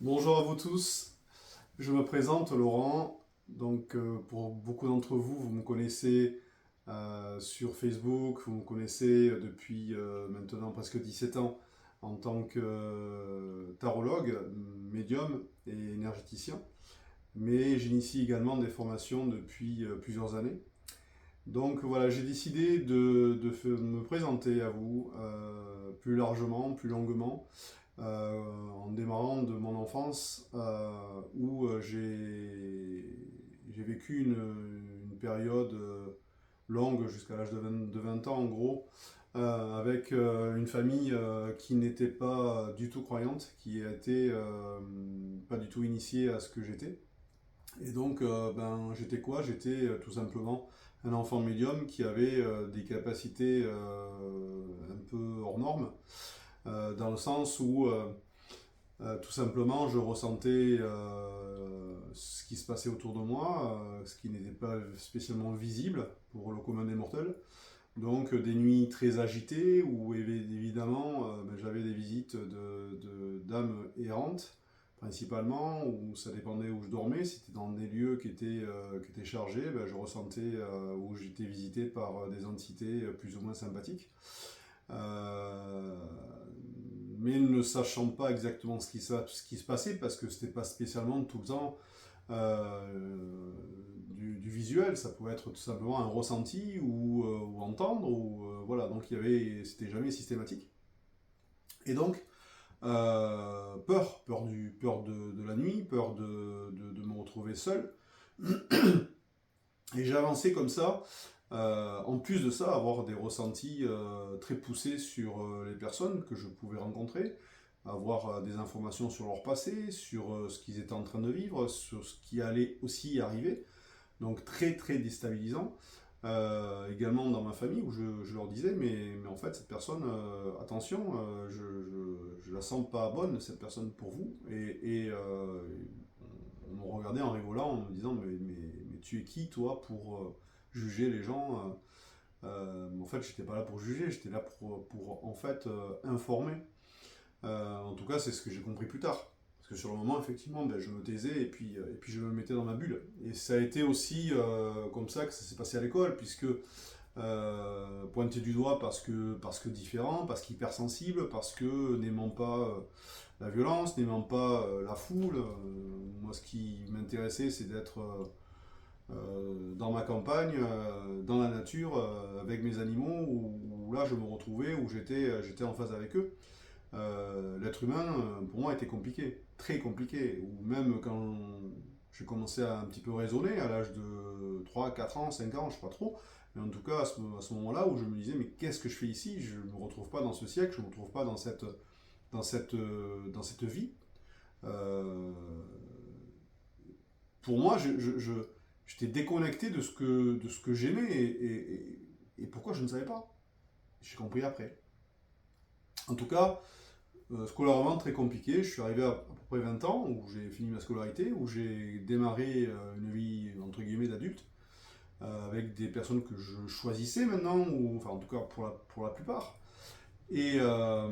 Bonjour à vous tous, je me présente Laurent. Pour beaucoup d'entre vous, vous me connaissez sur Facebook, vous me connaissez depuis maintenant presque 17 ans en tant que tarologue, médium et énergéticien. Mais j'initie également des formations depuis plusieurs années. Donc voilà, j'ai décidé de me présenter à vous plus largement, plus longuement, en démarrant de mon enfance où j'ai vécu une période longue jusqu'à l'âge de 20 ans en gros, avec une famille qui n'était pas du tout croyante, qui a été pas du tout initiée à ce que j'étais. Et donc, j'étais quoi? J'étais tout simplement un enfant médium qui avait des capacités un peu hors normes, dans le sens où tout simplement je ressentais ce qui se passait autour de moi, ce qui n'était pas spécialement visible pour le commun des mortels. Donc des nuits très agitées où évidemment j'avais des visites d'âmes errantes principalement, où ça dépendait où je dormais. Si c'était dans des lieux qui étaient chargés, je ressentais où j'étais visité par des entités plus ou moins sympathiques. Euh, mais ne sachant pas exactement ce qui se passait, parce que c'était pas spécialement tout le temps du visuel, ça pouvait être tout simplement un ressenti ou entendre, voilà, donc c'était jamais systématique. Et donc, peur de la nuit, peur de me retrouver seul. Et j'ai avancé comme ça. En plus de ça, avoir des ressentis très poussés sur les personnes que je pouvais rencontrer, avoir des informations sur leur passé, sur ce qu'ils étaient en train de vivre, sur ce qui allait aussi arriver. Donc très très déstabilisant. Également dans ma famille où je leur disais mais en fait cette personne, attention, je la sens pas bonne cette personne pour vous. On me regardait en rigolant en me disant mais tu es qui toi pour juger les gens. En fait j'étais pas là pour juger, j'étais là pour en fait informer. En tout cas c'est ce que j'ai compris plus tard. Parce que sur le moment, effectivement, je me taisais et puis je me mettais dans ma bulle. Et ça a été aussi comme ça que ça s'est passé à l'école, puisque pointé du doigt parce que différent, parce qu'hypersensible, parce que n'aimant pas la violence, n'aimant pas la foule. Moi, ce qui m'intéressait, c'est d'être dans ma campagne, dans la nature, avec mes animaux, où là je me retrouvais, où j'étais en phase avec eux. L'être humain, pour moi, était compliqué, très compliqué. Ou même quand j'ai commencé à un petit peu raisonner, à l'âge de 3, 4 ans, 5 ans, je ne sais pas trop, mais en tout cas, à ce moment-là, où je me disais, mais qu'est-ce que je fais ici? Je ne me retrouve pas dans ce siècle, je ne me retrouve pas dans cette vie. Euh, pour moi, j'étais déconnecté de ce que j'aimais et pourquoi je ne savais pas. J'ai compris après. En tout cas, scolairement très compliqué. Je suis arrivé à peu près 20 ans, où j'ai fini ma scolarité, où j'ai démarré une vie entre guillemets d'adulte, avec des personnes que je choisissais maintenant, ou enfin en tout cas pour la plupart. Et à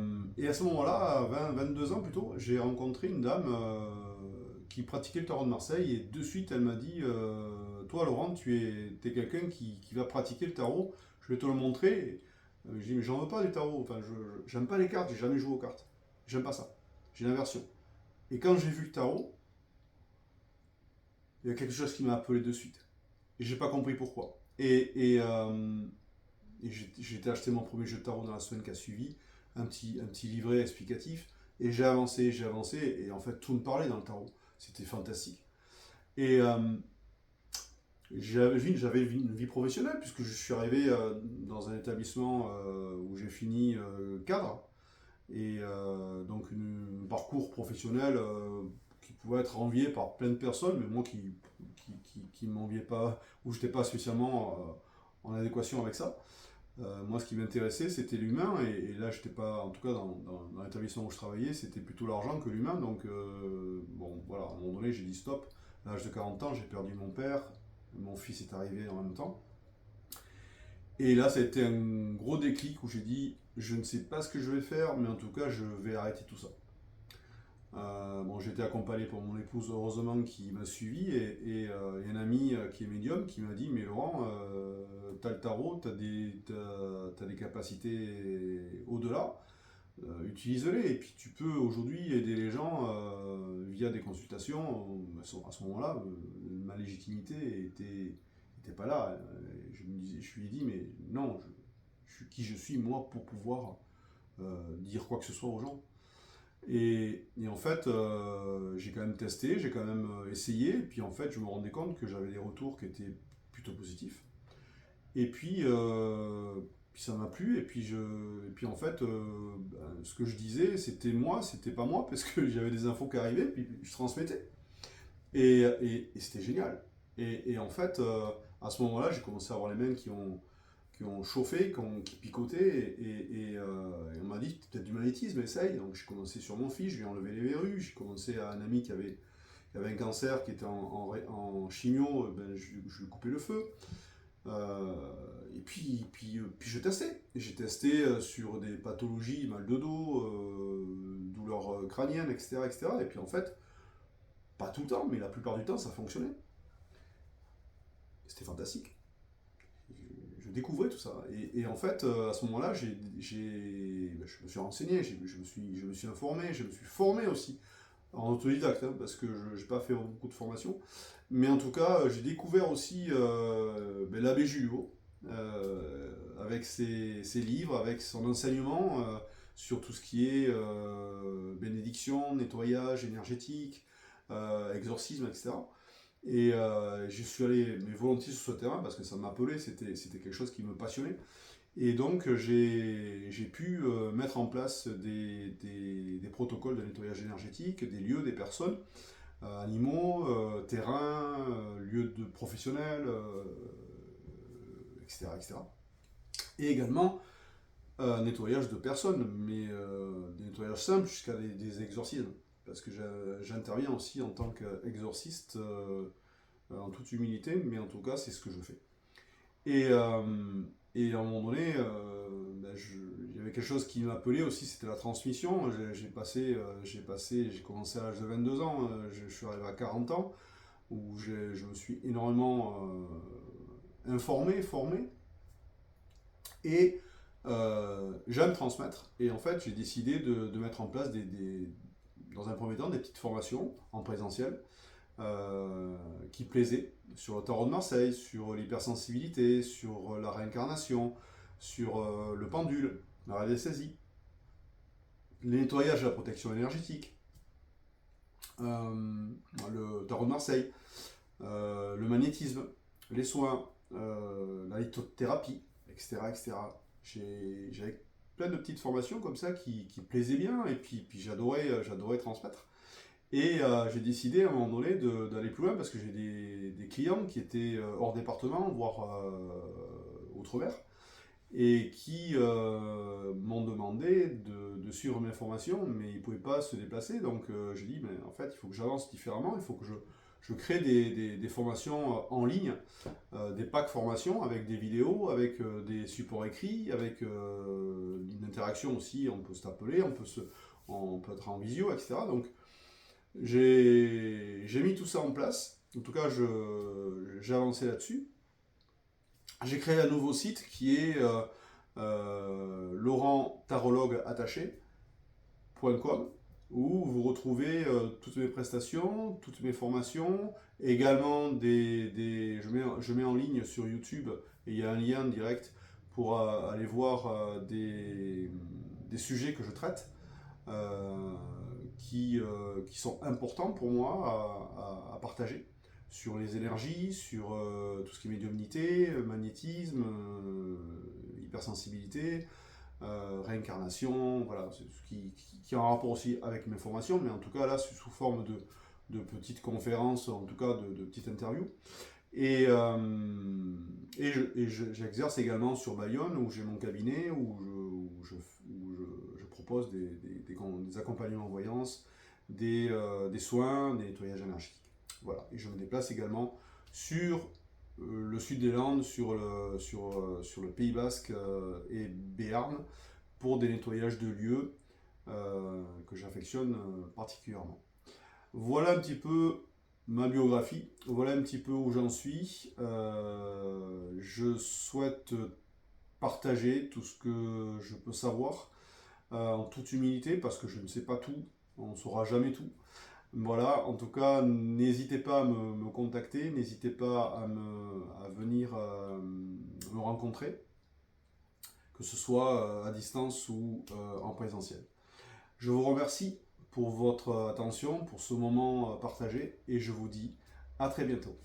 ce moment-là, à 22 ans plutôt, j'ai rencontré une dame qui pratiquait le tarot de Marseille, et de suite elle m'a dit toi Laurent, es quelqu'un qui va pratiquer le tarot, je vais te le montrer. J'ai dit mais j'en veux pas des tarots, enfin, j'aime pas les cartes, j'ai jamais joué aux cartes. J'aime pas ça. J'ai l'inversion. Et quand j'ai vu le tarot, il y a quelque chose qui m'a appelé de suite. Et j'ai pas compris pourquoi. J'ai été acheter mon premier jeu de tarot dans la semaine qui a suivi, un petit livret explicatif, et j'ai avancé, et en fait tout me parlait dans le tarot. C'était fantastique. Et j'avais une vie professionnelle, puisque je suis arrivé dans un établissement où j'ai fini cadre, et donc un parcours professionnel qui pouvait être envié par plein de personnes, mais moi qui ne m'enviais pas, où je n'étais pas spécialement en adéquation avec ça. Moi, ce qui m'intéressait, c'était l'humain, et là, j'étais pas, en tout cas, dans l'établissement où je travaillais, c'était plutôt l'argent que l'humain. Donc, bon, voilà, à un moment donné, j'ai dit stop. À l'âge de 40 ans, j'ai perdu mon père, mon fils est arrivé en même temps. Et là, ça a été un gros déclic où j'ai dit, je ne sais pas ce que je vais faire, mais en tout cas, je vais arrêter tout ça. Bon, j'ai été accompagné par mon épouse, heureusement, qui m'a suivi, et un ami qui est médium qui m'a dit, mais Laurent, t'as le tarot, t'as des capacités au-delà, utilise-les, et puis tu peux aujourd'hui aider les gens via des consultations. À ce moment-là, ma légitimité était pas là. Je lui ai dit, mais non, qui je suis moi pour pouvoir dire quoi que ce soit aux gens. Et en fait, j'ai quand même testé, j'ai quand même essayé, et puis en fait, je me rendais compte que j'avais des retours qui étaient plutôt positifs. Et puis ça m'a plu, et puis en fait, ce que je disais, c'était moi, c'était pas moi, parce que j'avais des infos qui arrivaient, puis je transmettais. Et c'était génial. Et en fait, à ce moment-là, j'ai commencé à avoir les mains qui ont chauffé, qui picotaient, et on m'a dit, peut-être du magnétisme, essaye. Donc j'ai commencé sur mon fils, je lui ai enlevé les verrues, j'ai commencé à un ami qui avait un cancer, qui était en chimio, ben, je lui coupais le feu. Et puis je testais. J'ai testé sur des pathologies, mal de dos, douleurs crâniennes, etc., etc. Et puis en fait, pas tout le temps, mais la plupart du temps, ça fonctionnait. C'était fantastique. Je découvrais tout ça. Et en fait, à ce moment-là, je me suis renseigné, je me suis informé, je me suis formé aussi, en autodidacte, hein, parce que je n'ai pas fait beaucoup de formation. Mais en tout cas, j'ai découvert aussi l'abbé Julio, avec ses livres, avec son enseignement sur tout ce qui est bénédiction, nettoyage énergétique, exorcisme, etc. Et je suis allé mais volontiers sur ce terrain parce que ça m'appelait, c'était quelque chose qui me passionnait. Et donc j'ai pu mettre en place des protocoles de nettoyage énergétique, des lieux, des personnes, animaux, terrains, lieux de professionnels, etc., etc. Et également nettoyage de personnes, mais des nettoyages simples jusqu'à des exorcismes. Parce que j'interviens aussi en tant qu'exorciste, en toute humilité, mais en tout cas, c'est ce que je fais. Et, et à un moment donné, il y avait quelque chose qui m'appelait aussi, c'était la transmission. J'ai commencé à l'âge de 22 ans, je suis arrivé à 40 ans, où je me suis énormément informé, formé, et j'aime transmettre. Et en fait, j'ai décidé de mettre en place dans un premier temps des petites formations en présentiel qui plaisaient sur le tarot de Marseille, sur l'hypersensibilité, sur la réincarnation, sur le pendule, la radiesthésie, les nettoyages et la protection énergétique, le tarot de Marseille, le magnétisme, les soins, la lithothérapie, etc., etc. J'avais plein de petites formations comme ça qui plaisaient bien, et puis j'adorais transmettre. Et j'ai décidé à un moment donné d'aller plus loin parce que j'ai des clients qui étaient hors département, voire outre-mer, et qui m'ont demandé de suivre mes formations, mais ils ne pouvaient pas se déplacer. Donc j'ai dit, mais en fait, il faut que j'avance différemment, il faut que je crée des formations en ligne, des packs formations avec des vidéos, avec des supports écrits, avec une interaction aussi, on peut s'appeler, on peut être en visio, etc. Donc j'ai mis tout ça en place. En tout cas, j'ai avancé là-dessus. J'ai créé un nouveau site qui est laurenttarologueattaché.com, où vous retrouvez toutes mes prestations, toutes mes formations, également je mets en ligne sur YouTube, et il y a un lien direct pour aller voir des sujets que je traite, qui sont importants pour moi à partager, sur les énergies, sur tout ce qui est médiumnité, magnétisme, hypersensibilité, réincarnation, voilà, c'est ce qui a un rapport aussi avec mes formations, mais en tout cas là, c'est sous forme de petites conférences, en tout cas de petites interviews. Et j'exerce également sur Bayonne, où j'ai mon cabinet, où je propose des accompagnements en voyance, des soins, des nettoyages énergétiques. Voilà. Et je me déplace également sur le sud des Landes, sur le Pays Basque et Béarn, pour des nettoyages de lieux que j'affectionne particulièrement. Voilà un petit peu ma biographie, voilà un petit peu où j'en suis. Je souhaite partager tout ce que je peux savoir en toute humilité parce que je ne sais pas tout, on ne saura jamais tout. Voilà, en tout cas, n'hésitez pas à me contacter, n'hésitez pas à venir me rencontrer, que ce soit à distance ou en présentiel. Je vous remercie pour votre attention, pour ce moment partagé, et je vous dis à très bientôt.